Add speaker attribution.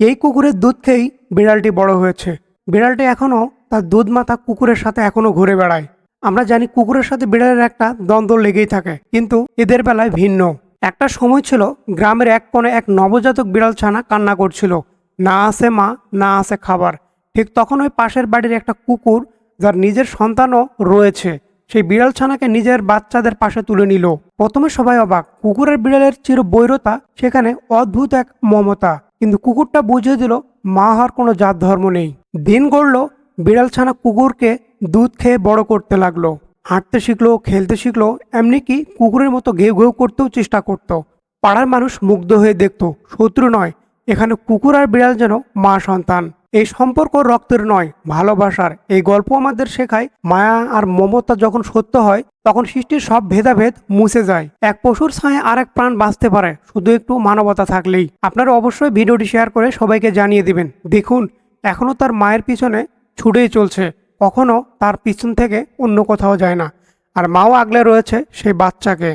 Speaker 1: এই কুকুরের দুধ খেয়েই বিড়ালটি বড় হয়েছে। বিড়ালটি এখনও তার দুধ মাতা কুকুরের সাথে এখনও ঘুরে বেড়ায়। আমরা জানি কুকুরের সাথে বিড়ালের একটা দ্বন্দ্ব লেগেই থাকে, কিন্তু এদের বেলায় ভিন্ন। একটা সময় ছিল গ্রামের এক কোণে এক নবজাতক বিড়াল ছানা কান্না করছিল। না আছে মা, না আছে খাবার। ঠিক তখন ওই পাশের বাড়ির একটা কুকুর, যার নিজের সন্তানও রয়েছে, সেই বিড়াল ছানাকে নিজের বাচ্চাদের পাশে তুলে নিল। প্রথমে সবাই অবাক, কুকুরের বিড়ালের চির বৈরতা, সেখানে অদ্ভুত এক মমতা। কিন্তু কুকুরটা বুঝিয়ে দিল মা হওয়ার কোনো জাত ধর্ম নেই। দিন গড়ল, বিড়াল ছানা কুকুরকে দুধ খেয়ে বড় করতে লাগলো। হাঁটতে শিখলো, খেলতে শিখলো, এমনকি কুকুরের মতো ঘেউ ঘেউ করতেও চেষ্টা করত। পাড়ার মানুষ মুগ্ধ হয়ে দেখত, শত্রু নয়, এখানে কুকুর আর বিড়াল যেন মা সন্তান। এই সম্পর্ক রক্তের নয়, ভালোবাসার। এই গল্প আমাদের শেখায় মায়া আর মমতা যখন সত্য হয়, তখন সৃষ্টির সব ভেদাভেদ মুছে যায়। এক পশুর ছায়া আর এক প্রাণ বাঁচতে পারে, শুধু একটু মানবতা থাকলেই। আপনারা অবশ্যই ভিডিওটি শেয়ার করে সবাইকে জানিয়ে দিবেন। দেখুন, এখনো তার মায়ের পিছনে ছুটেই চলছে, কখনো তার পিছন থেকে অন্য কোথাও যায় না, আর মাও আগলে রয়েছে সেই বাচ্চাকে।